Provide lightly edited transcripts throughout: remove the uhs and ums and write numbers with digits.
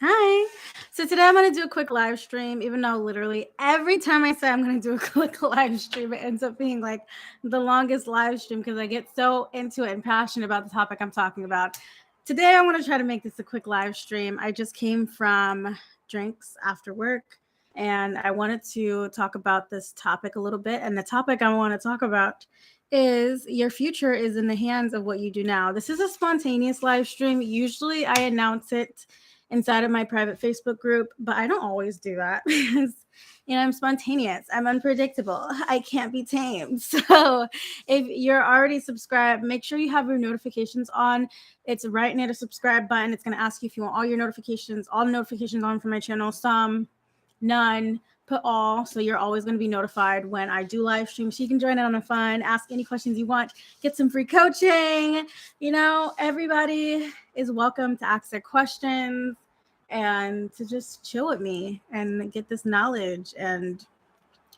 Hi. So today I'm going to do a quick live stream, even though literally every time I say I'm going to do a quick live stream, it ends up being like the longest live stream because I get so into it and passionate about the topic I'm talking about. Today I want to try to make this a quick live stream. I just came from drinks after work and I wanted to talk about this topic a little bit. And the topic I want to talk about is your future is in the hands of what you do now. This is a spontaneous live stream. Usually I announce it inside of my private Facebook group, but I don't always do that because I'm spontaneous. I'm unpredictable. I can't be tamed. So if you're already subscribed, make sure you have your notifications on. It's right near the subscribe button. It's going to ask you if you want all the notifications on for my channel. Some, none, put all, so you're always going to be notified when I do live stream, so you can join in on the fun, ask any questions you want, get some free coaching. Everybody is welcome to ask their questions and to just chill with me and get this knowledge and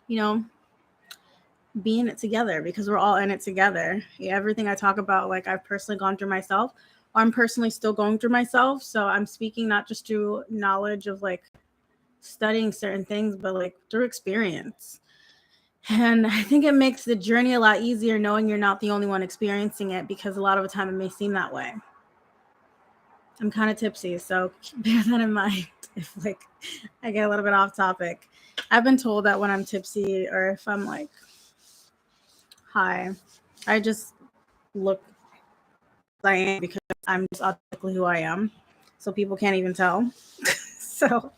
be in it together, because we're all in it together. Everything I talk about, like, I've personally gone through myself, or I'm personally still going through myself, so I'm speaking not just through knowledge of like studying certain things, but like through experience. And I think it makes the journey a lot easier knowing you're not the only one experiencing it, because a lot of the time it may seem that way. I'm kind of tipsy, so bear that in mind if like I get a little bit off topic. I've been told that when I'm tipsy or if I'm like high, I just look like I am, because I'm just authentically who I am, so people can't even tell. So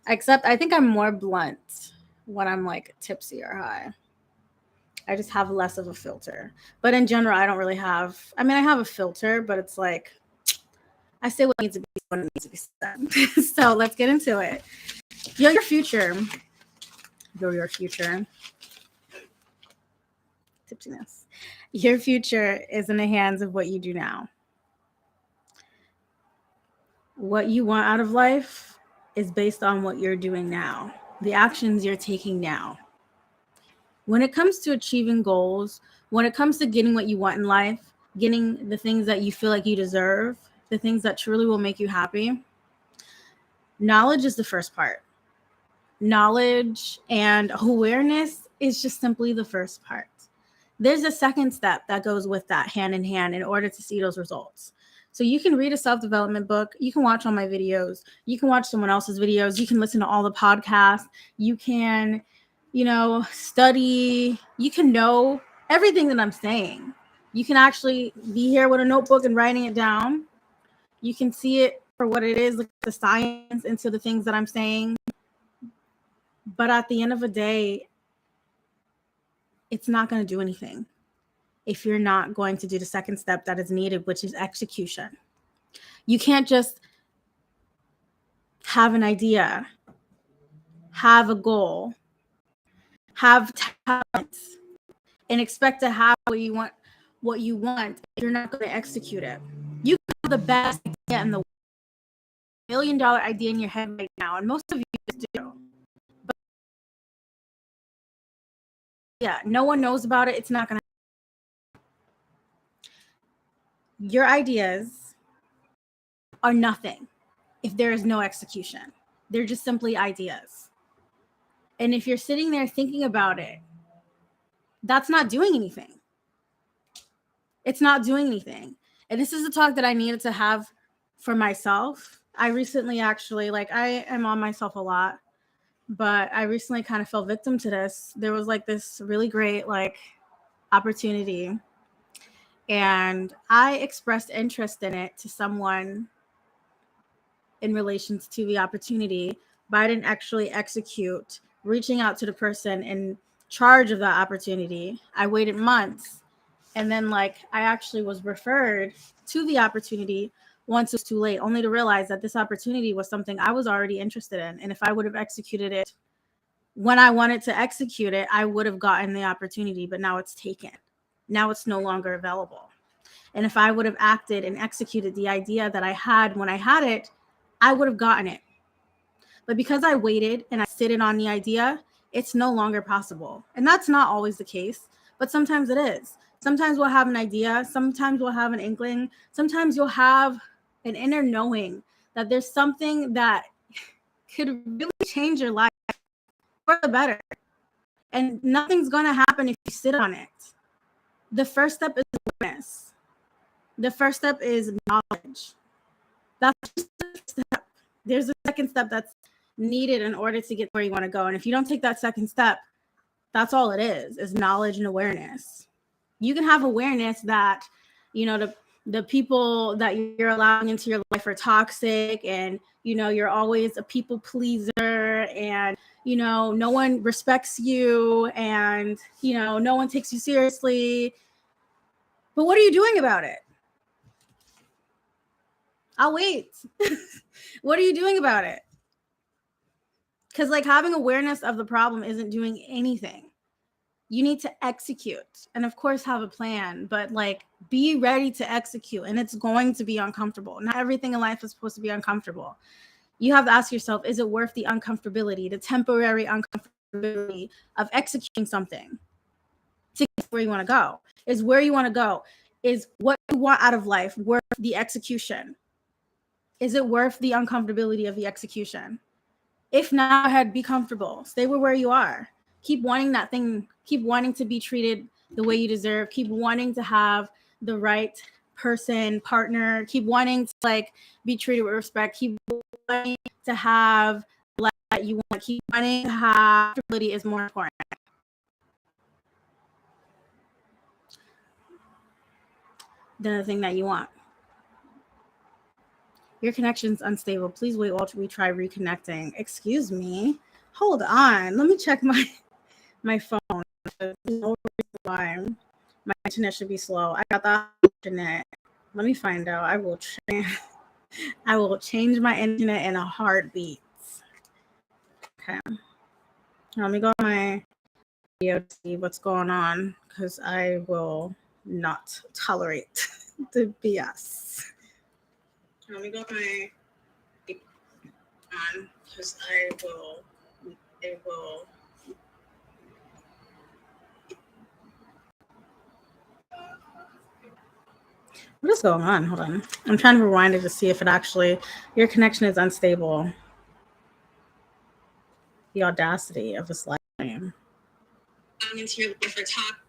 except I think I'm more blunt when I'm like tipsy or high. I just have less of a filter. But in general, I don't really have, I have a filter, but it's like I say what needs to be when it needs to be said. So let's get into it. Your future. Your future. Tipsiness. Your future is in the hands of what you do now. What you want out of life is based on what you're doing now, the actions you're taking now. When it comes to achieving goals, when it comes to getting what you want in life, getting the things that you feel like you deserve, the things that truly will make you happy, knowledge is the first part. Knowledge and awareness is just simply the first part. There's a second step that goes with that, hand in hand, in order to see those results. So you can read a self-development book. You can watch all my videos. You can watch someone else's videos. You can listen to all the podcasts. You can, study. You can know everything that I'm saying. You can actually be here with a notebook and writing it down. You can see it for what it is, look at the science into the things that I'm saying. But at the end of the day, it's not going to do anything if you're not going to do the second step that is needed, which is execution. You can't just have an idea, have a goal, have talents, and expect to have what you want if you're not going to execute it. You can have the best idea in the world, $1 million idea in your head right now, and most of you do. But yeah, no one knows about it. It's not going to. Your ideas are nothing if there is no execution. They're just simply ideas. And if you're sitting there thinking about it, that's not doing anything. It's not doing anything. And this is a talk that I needed to have for myself. I recently actually, I am on myself a lot, but I recently kind of fell victim to this. There was this really great opportunity, and I expressed interest in it to someone in relation to the opportunity, but I didn't actually execute reaching out to the person in charge of that opportunity. I waited months, and then I actually was referred to the opportunity once it was too late, only to realize that this opportunity was something I was already interested in. And if I would have executed it when I wanted to execute it, I would have gotten the opportunity, but now it's taken. Now it's no longer available. And if I would have acted and executed the idea that I had when I had it, I would have gotten it. But because I waited and I sit on the idea, it's no longer possible. And that's not always the case, but sometimes it is. Sometimes we'll have an idea. Sometimes we'll have an inkling. Sometimes you'll have an inner knowing that there's something that could really change your life for the better. And nothing's going to happen if you sit on it. The first step is awareness. The first step is knowledge. That's just the step. There's a second step that's needed in order to get where you want to go. And if you don't take that second step, that's all it is knowledge and awareness. You can have awareness that, you know, the people that you're allowing into your life are toxic, and, you know, you're always a people pleaser, and, you know, no one respects you, and, you know, no one takes you seriously. But what are you doing about it? I'll wait. What are you doing about it? Because, like, having awareness of the problem isn't doing anything. You need to execute, and of course have a plan, but like be ready to execute, and it's going to be uncomfortable. Not everything in life is supposed to be uncomfortable. You have to ask yourself, is it worth the uncomfortability, the temporary uncomfortability of executing something to get where you want to go? Is where you want to go, is what you want out of life worth the execution? Is it worth the uncomfortability of the execution? If not, ahead, be comfortable. Stay where you are. Keep wanting that thing. Keep wanting to be treated the way you deserve. Keep wanting to have the right person, partner. Keep wanting to like be treated with respect. Keep wanting to have the life that you want. Keep wanting to have stability is more important than the thing that you want. Your connection's unstable. Please wait while we try reconnecting. Excuse me. Hold on. Let me check my phone. No reason why my internet should be slow. I got the internet. Let me find out. I will change my internet in a heartbeat. Okay. Let me go to my video to see what's going on, because I will not tolerate the BS. Let me go to my on, because it will. What is going on? Hold on. I'm trying to rewind it to see if it actually, your connection is unstable. The audacity of this live stream. I'm into your life for talk.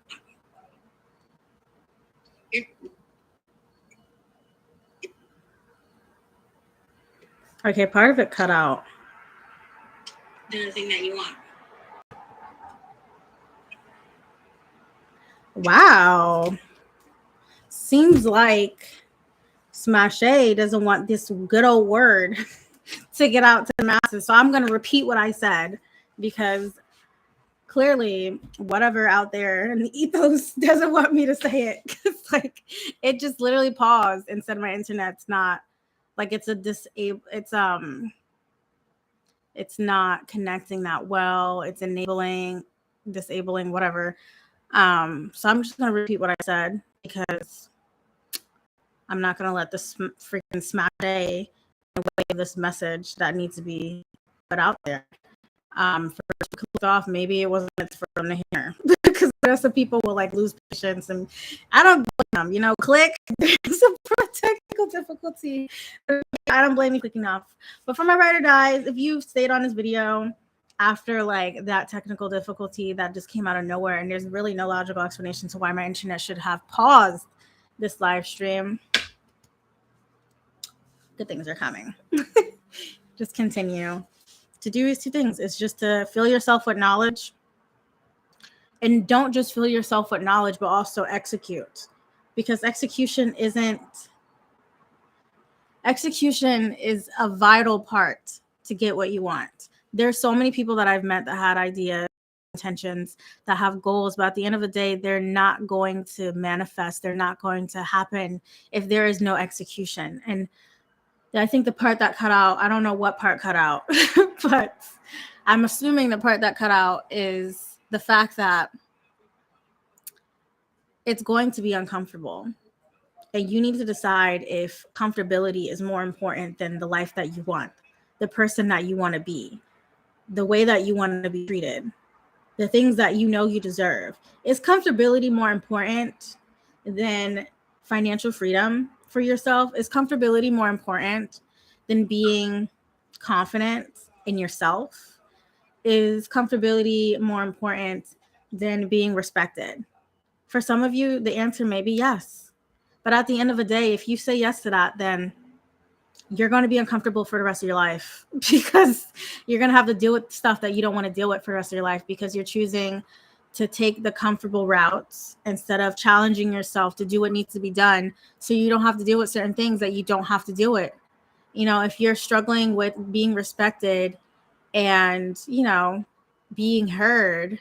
Okay, part of it cut out. The thing that you want. Wow. Seems like Smashay doesn't want this good old word to get out to the masses. So I'm going to repeat what I said, because clearly whatever out there in the ethos doesn't want me to say it. It's like it just literally paused and said my internet's not like it's not connecting that well. It's disabling, whatever. So I'm just going to repeat what I said, because I'm not going to let this freaking smash day away this message that needs to be put out there. First clicked off, maybe it wasn't meant for them to hear, because the rest of people will like lose patience, and I don't blame them, you know, click. There's a technical difficulty. I don't blame you clicking off. But for my ride or dies, if you stayed on this video after like that technical difficulty that just came out of nowhere, and there's really no logical explanation to why my internet should have paused this live stream, good things are coming. Just continue to do these two things. It's just to fill yourself with knowledge, and don't just fill yourself with knowledge, but also execute, because execution is a vital part to get what you want. There's so many people that I've met that had ideas, intentions, that have goals, but at the end of the day, they're not going to manifest. They're not going to happen if there is no execution. And I think the part that cut out, I don't know what part cut out, but I'm assuming the part that cut out is the fact that it's going to be uncomfortable. And you need to decide if comfortability is more important than the life that you want, the person that you want to be, the way that you want to be treated, the things that you know you deserve. Is comfortability more important than financial freedom for yourself? Is comfortability more important than being confident in yourself? Is comfortability more important than being respected? For some of you, the answer may be yes. But at the end of the day, if you say yes to that, then you're going to be uncomfortable for the rest of your life, because you're going to have to deal with stuff that you don't want to deal with for the rest of your life, because you're choosing to take the comfortable routes instead of challenging yourself to do what needs to be done, so you don't have to deal with certain things that you don't have to deal with. You know, if you're struggling with being respected and, you know, being heard,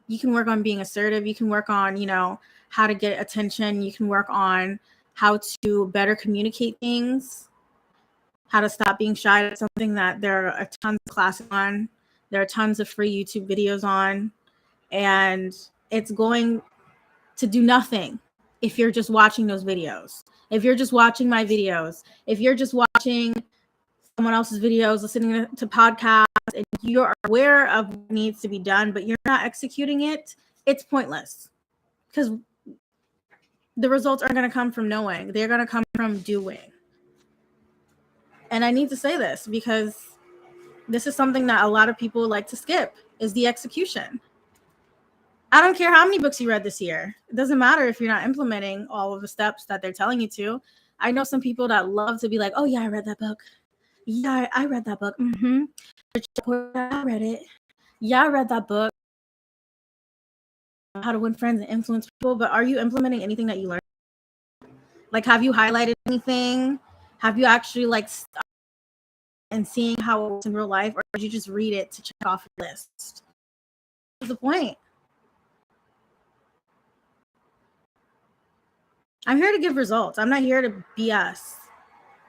you can work on being assertive. You can work on, you know, how to get attention. You can work on how to better communicate things, how to stop being shy. That's something that there are tons of classes on. There are tons of free YouTube videos on, and it's going to do nothing if you're just watching those videos. If you're just watching my videos, if you're just watching someone else's videos, listening to podcasts, and you're aware of what needs to be done, but you're not executing it, it's pointless, because the results aren't going to come from knowing. They're going to come from doing. And I need to say this because this is something that a lot of people like to skip, is the execution. I don't care how many books you read this year. It doesn't matter if you're not implementing all of the steps that they're telling you to. I know some people that love to be like, oh yeah, I read that book. Yeah, I read that book. I read it. Yeah, I read that book. How to Win Friends and Influence People. But are you implementing anything that you learned? Like, have you highlighted anything? Have you actually like stopped and seeing how it works in real life, or did you just read it to check off your list? What's the point? I'm here to give results. I'm not here to BS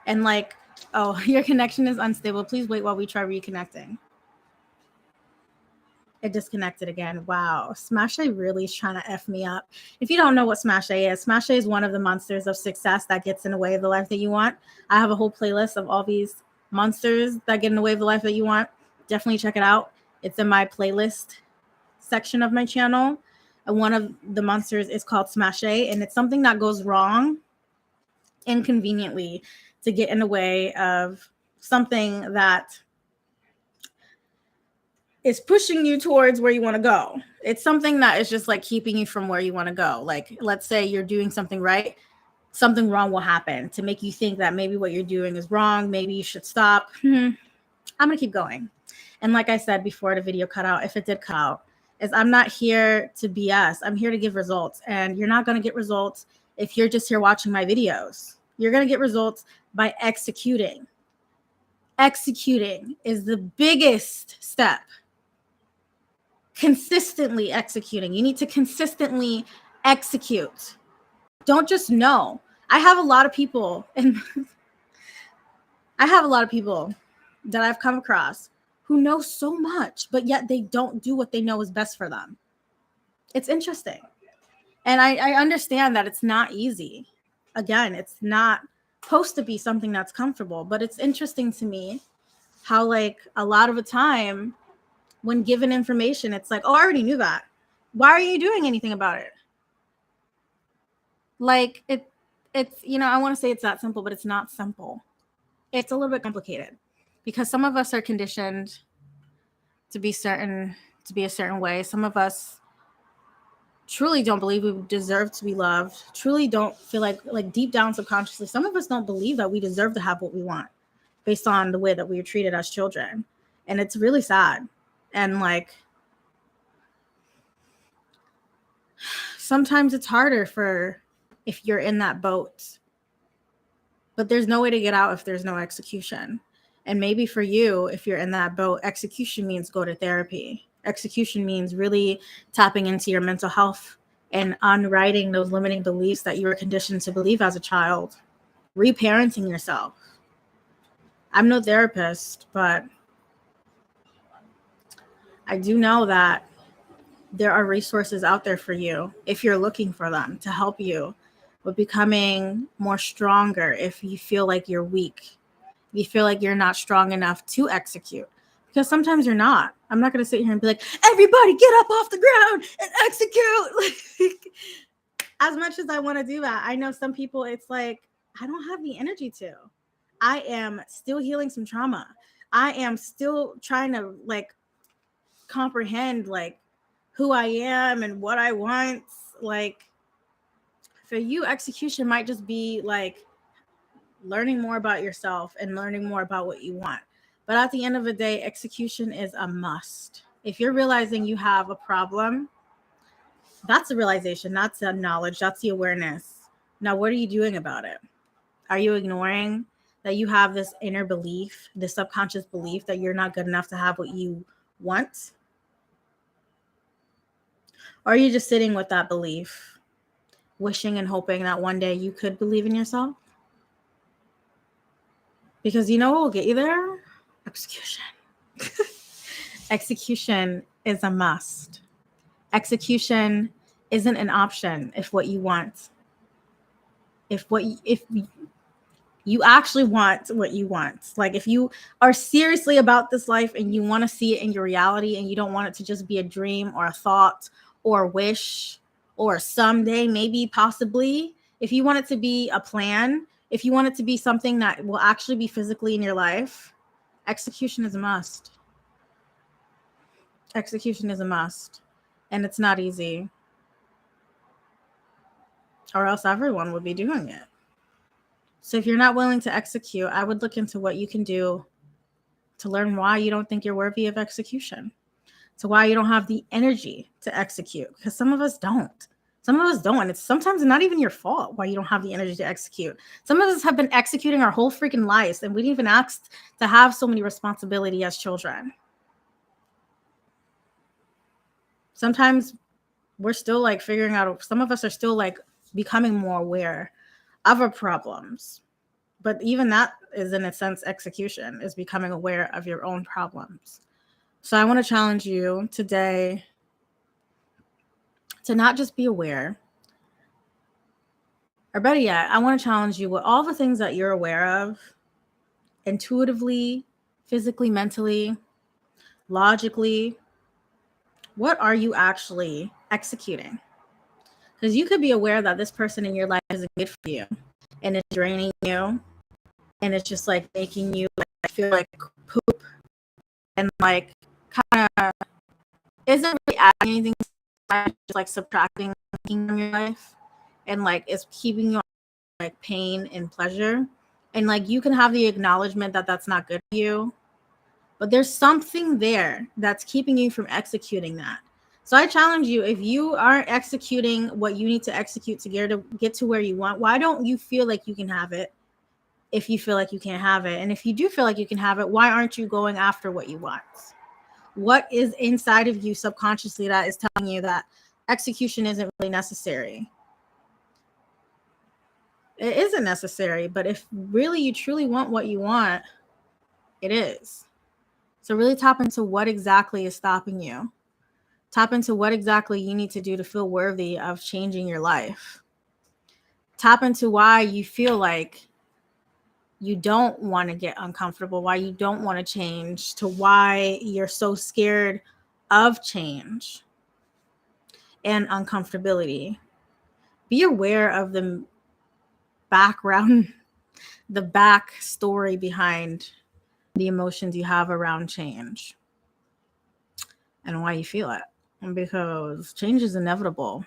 and like, oh, your connection is unstable. Please wait while we try reconnecting. It disconnected again. Wow. Smash A really is trying to F me up. If you don't know what Smash A is one of the monsters of success that gets in the way of the life that you want. I have a whole playlist of all these monsters that get in the way of the life that you want. Definitely check it out. It's in my playlist section of my channel. And one of the monsters is called Smash A, and it's something that goes wrong inconveniently to get in the way of something that is pushing you towards where you want to go. It's something that is just like keeping you from where you want to go. Like, let's say you're doing something right, something wrong will happen to make you think that maybe what you're doing is wrong. Maybe you should stop. I'm going to keep going. And like I said before the video cut out, if it did cut out, is I'm not here to BS. I'm here to give results. And you're not going to get results if you're just here watching my videos. You're going to get results by executing. Executing is the biggest step. Consistently executing. You need to consistently execute. Don't just know. I have a lot of people that I've come across who know so much, but yet they don't do what they know is best for them. It's interesting. And I understand that it's not easy. Again, it's not supposed to be something that's comfortable, but it's interesting to me how, like, a lot of the time when given information, it's like, oh, I already knew that. Why are you doing anything about it? Like, it's, you know, I want to say it's that simple, but it's not simple. It's a little bit complicated because some of us are conditioned to be a certain way. Some of us truly don't believe we deserve to be loved, truly don't feel like deep down subconsciously, some of us don't believe that we deserve to have what we want based on the way that we were treated as children. And it's really sad. And like, sometimes it's harder for if you're in that boat, but there's no way to get out if there's no execution. And maybe for you, if you're in that boat, execution means go to therapy. Execution means really tapping into your mental health and unwriting those limiting beliefs that you were conditioned to believe as a child, reparenting yourself. I'm no therapist, but I do know that there are resources out there for you if you're looking for them to help you with becoming more stronger. If you feel like you're weak, you feel like you're not strong enough to execute, because sometimes you're not. I'm not going to sit here and be like, everybody get up off the ground and execute. As much as I want to do that, I know some people, it's like, I don't have the energy to. I am still healing some trauma. I am still trying to like comprehend like who I am and what I want. Like for you, execution might just be like learning more about yourself and learning more about what you want. But at the end of the day, execution is a must. If you're realizing you have a problem, that's a realization, that's a knowledge, that's the awareness. Now, what are you doing about it? Are you ignoring that you have this inner belief, this subconscious belief that you're not good enough to have what you want? Or are you just sitting with that belief, wishing and hoping that one day you could believe in yourself? Because you know what will get you there? Execution. Execution is a must. Execution isn't an option if what you want. If you actually want what you want. Like if you are seriously about this life and you want to see it in your reality and you don't want it to just be a dream or a thought or a wish or someday, maybe, possibly, if you want it to be a plan, if you want it to be something that will actually be physically in your life, execution is a must. Execution is a must. And it's not easy. Or else everyone would be doing it. So if you're not willing to execute, I would look into what you can do to learn why you don't think you're worthy of execution. To why you don't have the energy to execute. Because some of us don't. Some of us don't. And it's sometimes not even your fault why you don't have the energy to execute. Some of us have been executing our whole freaking lives and we didn't even ask to have so many responsibility as children. Sometimes we're still like figuring out, some of us are still like becoming more aware of our problems. But even that is, in a sense, execution, is becoming aware of your own problems. So I want to challenge you today to not just be aware, or better yet, I want to challenge you with all the things that you're aware of, intuitively, physically, mentally, logically. What are you actually executing? Because you could be aware that this person in your life isn't good for you and it's draining you and it's just like making you like feel like poop and like kind of isn't really adding anything, just like subtracting from your life, and like it's keeping you on like pain and pleasure, and like you can have the acknowledgement that that's not good for you, but there's something there that's keeping you from executing that. So I challenge you, if you aren't executing what you need to execute to get to where you want, why don't you feel like you can have it? If you feel like you can't have it, and if you do feel like you can have it, why aren't you going after what you want? What is inside of you subconsciously that is telling you that execution isn't really necessary? It isn't necessary, but if really you truly want what you want, it is. So really tap into what exactly is stopping you. Tap into what exactly you need to do to feel worthy of changing your life. Tap into why you feel like you don't want to get uncomfortable, why you don't want to change, to why you're so scared of change and uncomfortability. Be aware of the background, the back story behind the emotions you have around change and why you feel it. Because change is inevitable.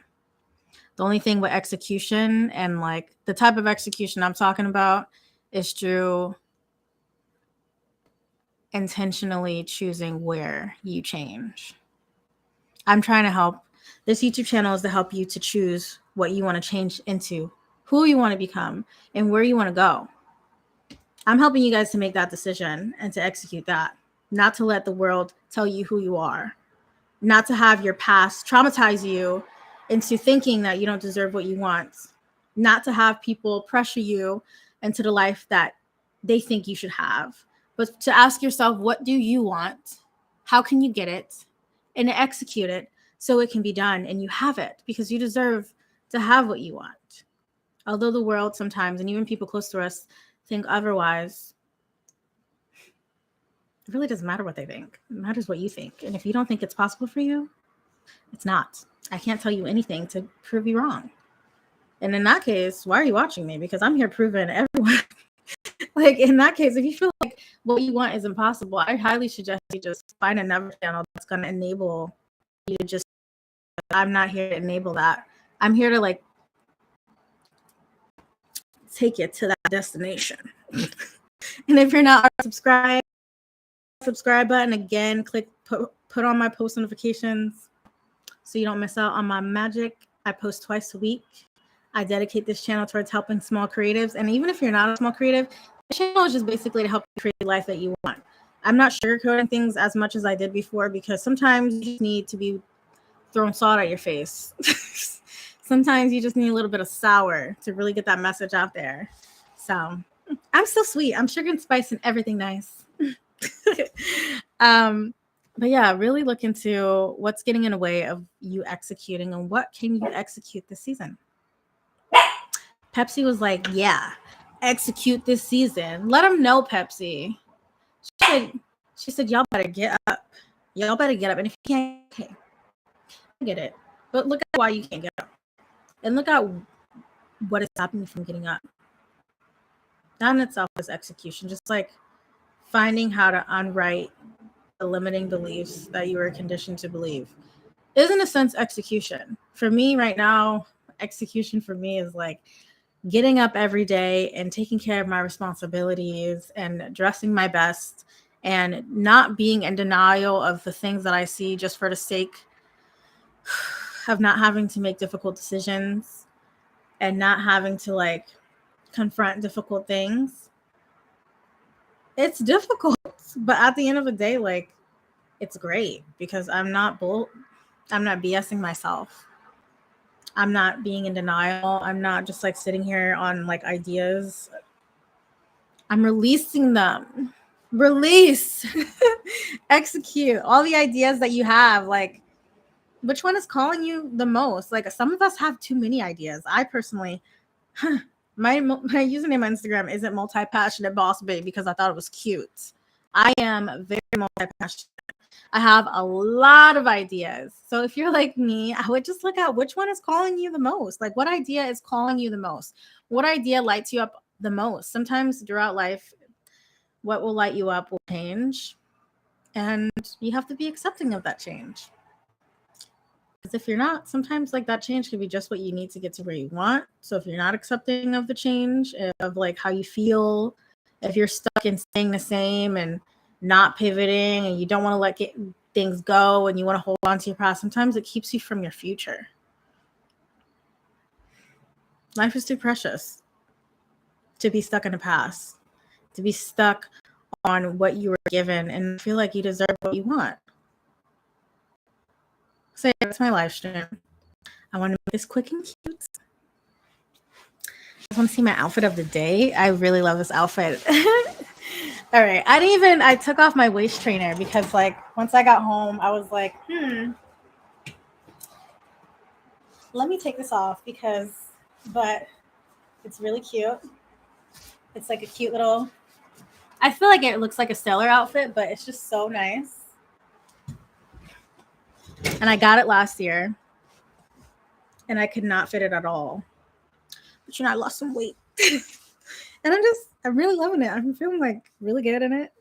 The only thing with execution, and like the type of execution I'm talking about, is through intentionally choosing where you change. I'm trying to help. This YouTube channel is to help you to choose what you want to change into, who you want to become, and where you want to go. I'm helping you guys to make that decision and to execute that, not to let the world tell you who you are, not to have your past traumatize you into thinking that you don't deserve what you want, not to have people pressure you into the life that they think you should have, but to ask yourself, what do you want? How can you get it? And execute it so it can be done and you have it, because you deserve to have what you want. Although the world sometimes, and even people close to us, think otherwise, it really doesn't matter what they think. It matters what you think. And if you don't think it's possible for you, it's not. I can't tell you anything to prove you wrong. And in that case, why are you watching me? Because I'm here proving everyone Like in that case, if you feel like what you want is impossible, I highly suggest you just find another channel that's going to enable you to just, I'm not here to enable that. I'm here to like take you to that destination. And if you're not subscribed, subscribe button again, click put on my post notifications so you don't miss out on my magic. I post twice a week. I dedicate this channel towards helping small creatives. And even if you're not a small creative, the channel is just basically to help you create the life that you want. I'm not sugarcoating things as much as I did before, because sometimes you just need to be throwing salt at your face. Sometimes you just need a little bit of sour to really get that message out there. So I'm so sweet. I'm sugar and spice and everything nice. But yeah, really look into what's getting in the way of you executing and what can you execute this season. Pepsi was like, yeah, execute this season. Let them know, Pepsi. She said, y'all better get up. Y'all better get up. And if you can't, okay, I get it. But look at why you can't get up. And look at what is stopping you from getting up. That in itself is execution. Just like finding how to unwrite the limiting beliefs that you were conditioned to believe is, in a sense, execution. For me right now, execution for me is like getting up every day and taking care of my responsibilities and dressing my best and not being in denial of the things that I see just for the sake of not having to make difficult decisions and not having to like confront difficult things. It's difficult, but at the end of the day, like, it's great because I'm not BSing myself. I'm not being in denial. I'm not just like sitting here on like ideas. I'm releasing them. Release. Execute all the ideas that you have. Like, which one is calling you the most? Like, some of us have too many ideas. I personally, my username on Instagram isn't multi-passionate Bossbabe because I thought it was cute. I am very multi-passionate. I have a lot of ideas. So if you're like me, I would just look at which one is calling you the most. Like, what idea is calling you the most? What idea lights you up the most? Sometimes throughout life, what will light you up will change. And you have to be accepting of that change. Because if you're not, sometimes like that change could be just what you need to get to where you want. So if you're not accepting of the change, of like how you feel, if you're stuck in staying the same and not pivoting and you don't want to let things go and you want to hold on to your past, sometimes it keeps you from your future. Life is too precious to be stuck in the past, to be stuck on what you were given and feel like you deserve what you want. So that's my live stream. I want to make this quick and cute. I want to see my outfit of the day. I really love this outfit. All right. I took off my waist trainer because like once I got home, I was like, let me take this off but it's really cute. It's like a cute little, I feel like it looks like a sailor outfit, but it's just so nice. And I got it last year and I could not fit it at all. But I lost some weight. And I'm really loving it. I'm feeling like really good in it.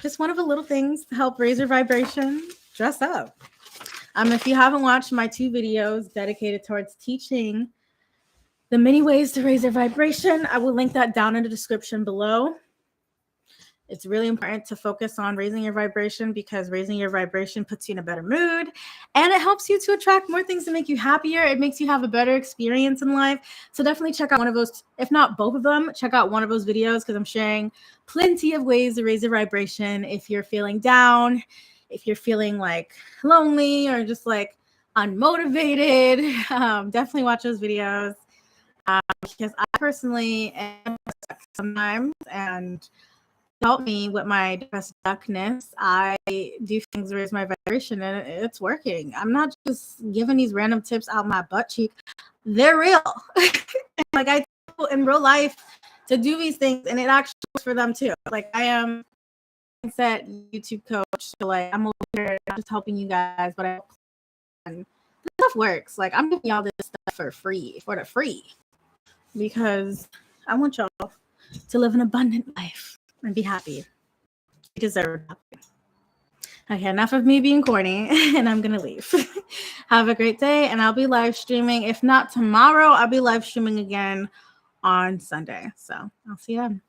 Just one of the little things to help raise your vibration. Dress up. If you haven't watched my 2 videos dedicated towards teaching the many ways to raise your vibration, I will link that down in the description below. It's really important to focus on raising your vibration because raising your vibration puts you in a better mood and it helps you to attract more things to make you happier. It makes you have a better experience in life. So definitely check out one of those, if not both of them, check out one of those videos because I'm sharing plenty of ways to raise your vibration. If you're feeling down, if you're feeling like lonely or just like unmotivated, definitely watch those videos because I personally am sometimes and help me with my depressed stuckness. I do things to raise my vibration and it's working. I'm not just giving these random tips out my butt cheek. They're real. Like I tell people in real life to do these things and it actually works for them too. Like I am a mindset YouTube coach. So like I'm over here just helping you guys, but this stuff works. Like I'm giving y'all this stuff for the free because I want y'all to live an abundant life and be happy. You deserve happy. Okay, enough of me being corny, and I'm gonna leave. Have a great day, and I'll be live streaming. If not tomorrow, I'll be live streaming again on Sunday. So I'll see you then.